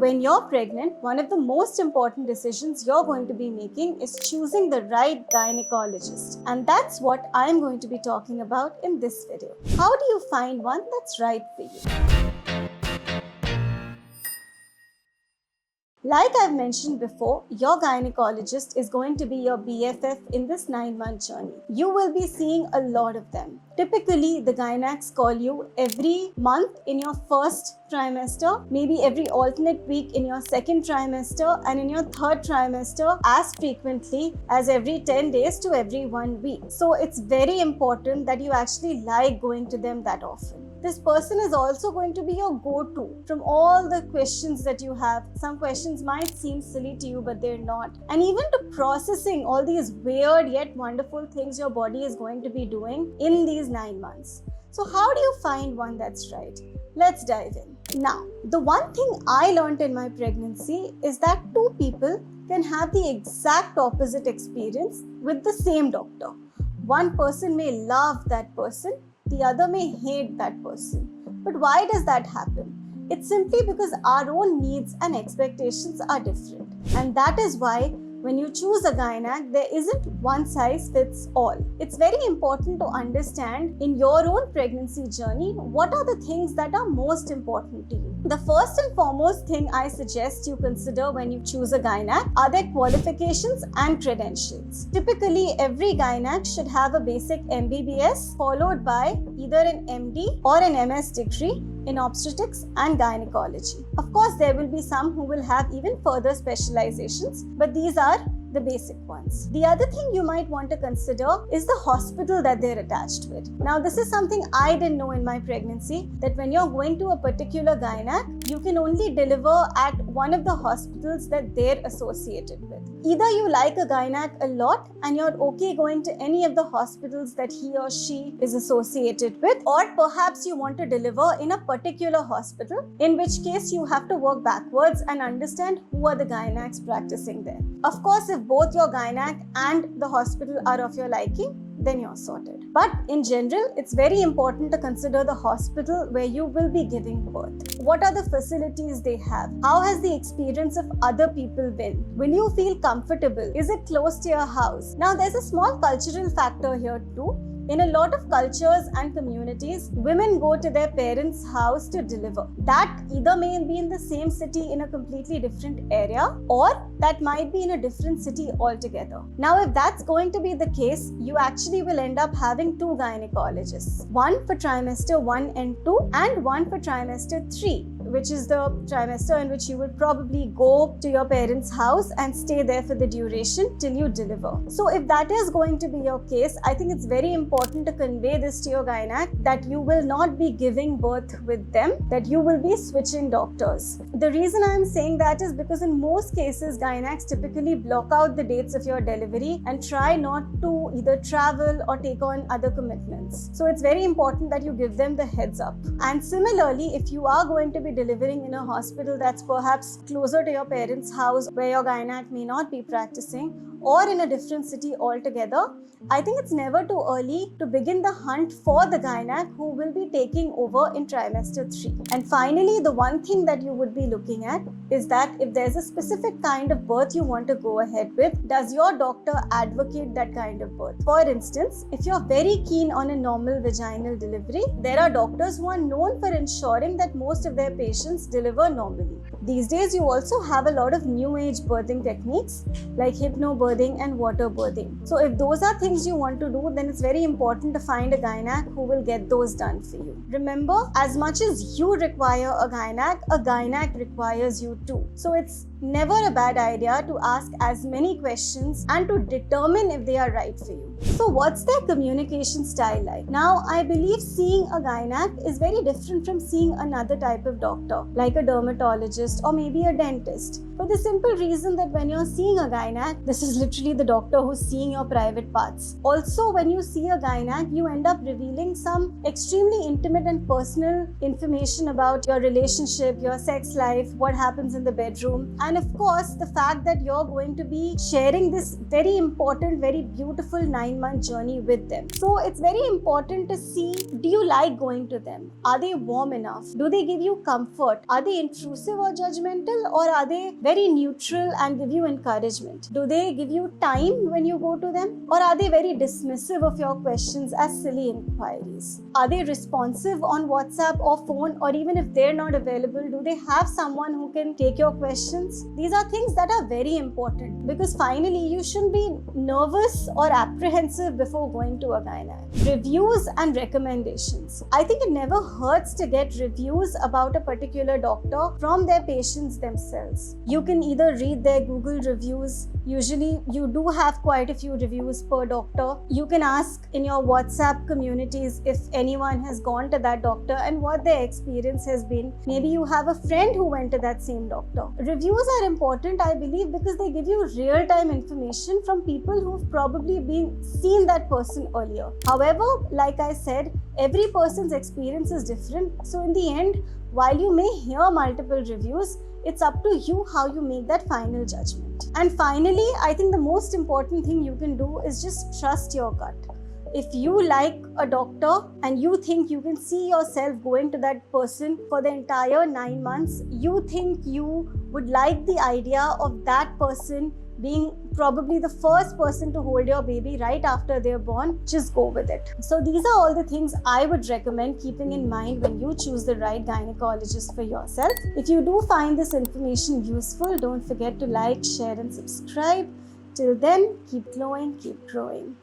When you're pregnant, one of the most important decisions you're going to be making is choosing the right gynecologist. And that's what I'm going to be talking about in this video. How do you find one that's right for you? Like I've mentioned before, your gynecologist is going to be your BFF in this 9-month journey. You will be seeing a lot of them. Typically, the gynacs call you every month in your first trimester, maybe every alternate week in your second trimester, and in your third trimester as frequently as every 10 days to every 1 week. So it's very important that you actually like going to them that often. This person is also going to be your go-to from all the questions that you have. Some questions might seem silly to you, but they're not. And even to processing all these weird yet wonderful things your body is going to be doing in these 9 months. So how do you find one that's right? Let's dive in. Now, the one thing I learned in my pregnancy is that two people can have the exact opposite experience with the same doctor. One person may love that person, the other may hate that person. But why does that happen? It's simply because our own needs and expectations are different. And that is why when you choose a gynac, there isn't one size fits all. It's very important to understand in your own pregnancy journey, what are the things that are most important to you. The first and foremost thing I suggest you consider when you choose a gynac are their qualifications and credentials. Typically, every gynac should have a basic MBBS followed by either an MD or an MS degree in obstetrics and gynecology. Of course, there will be some who will have even further specializations, but these are the basic ones. The other thing you might want to consider is the hospital that they're attached with. Now, this is something I didn't know in my pregnancy, that when you're going to a particular gynac, you can only deliver at one of the hospitals that they're associated with. Either you like a gynac a lot and you're okay going to any of the hospitals that he or she is associated with, or perhaps you want to deliver in a particular hospital, in which case you have to work backwards and understand who are the gynacs practicing there. Of course, if both your gynac and the hospital are of your liking, then you're sorted. But in general, it's very important to consider the hospital where you will be giving birth. What are the facilities they have? How has the experience of other people been? Will you feel comfortable? Is it close to your house? Now, there's a small cultural factor here too. In a lot of cultures and communities, women go to their parents' house to deliver. That either may be in the same city in a completely different area, or that might be in a different city altogether. Now, if that's going to be the case, you actually will end up having two gynecologists. One for trimester 1 and 2 and one for trimester 3, which is the trimester in which you will probably go to your parents' house and stay there for the duration till you deliver. So if that is going to be your case, I think it's very important to convey this to your gynac that you will not be giving birth with them, that you will be switching doctors. The reason I'm saying that is because in most cases, gynacs typically block out the dates of your delivery and try not to either travel or take on other commitments. So it's very important that you give them the heads up. And similarly, if you are going to be delivering in a hospital that's perhaps closer to your parents' house where your gynac may not be practicing, or in a different city altogether, I think it's never too early to begin the hunt for the gynac who will be taking over in trimester 3. And finally, the one thing that you would be looking at is that if there's a specific kind of birth you want to go ahead with, does your doctor advocate that kind of birth? For instance, if you're very keen on a normal vaginal delivery, there are doctors who are known for ensuring that most of their patients deliver normally. These days, you also have a lot of new age birthing techniques like hypnobirthing and water birthing. So if those are things you want to do, then it's very important to find a gynac who will get those done for you. Remember, as much as you require a gynac requires you too. So it's never a bad idea to ask as many questions and to determine if they are right for you. So what's their communication style like? Now, I believe seeing a gynac is very different from seeing another type of doctor, like a dermatologist or maybe a dentist. For the simple reason that when you're seeing a gynac, this is literally the doctor who's seeing your private parts. Also, when you see a gynac, you end up revealing some extremely intimate and personal information about your relationship, your sex life, what happens in the bedroom, and and of course the fact that you're going to be sharing this very important, very beautiful 9-month journey with them. So it's very important to see, do you like going to them? Are they warm enough? Do they give you comfort? Are they intrusive or judgmental, or are they very neutral and give you encouragement? Do they give you time when you go to them, or are they very dismissive of your questions as silly inquiries? Are they responsive on WhatsApp or phone, or even if they're not available, do they have someone who can take your questions? These are things that are very important, because finally you shouldn't be nervous or apprehensive before going to a gynae. Reviews and recommendations. I think it never hurts to get reviews about a particular doctor from their patients themselves. You can either read their Google reviews. Usually you do have quite a few reviews per doctor. You can ask in your WhatsApp communities if anyone has gone to that doctor and what their experience has been. Maybe you have a friend who went to that same doctor. Reviews are important, I believe, because they give you real-time information from people who've probably seen that person earlier. However, like I said, every person's experience is different. So in the end, while you may hear multiple reviews, it's up to you how you make that final judgment. And finally, I think the most important thing you can do is just trust your gut. If you like a doctor and you think you can see yourself going to that person for the entire 9 months, you think you would like the idea of that person being probably the first person to hold your baby right after they're born, just go with it. So these are all the things I would recommend keeping in mind when you choose the right gynecologist for yourself. If you do find this information useful, don't forget to like, share and subscribe. Till then, keep glowing, keep growing.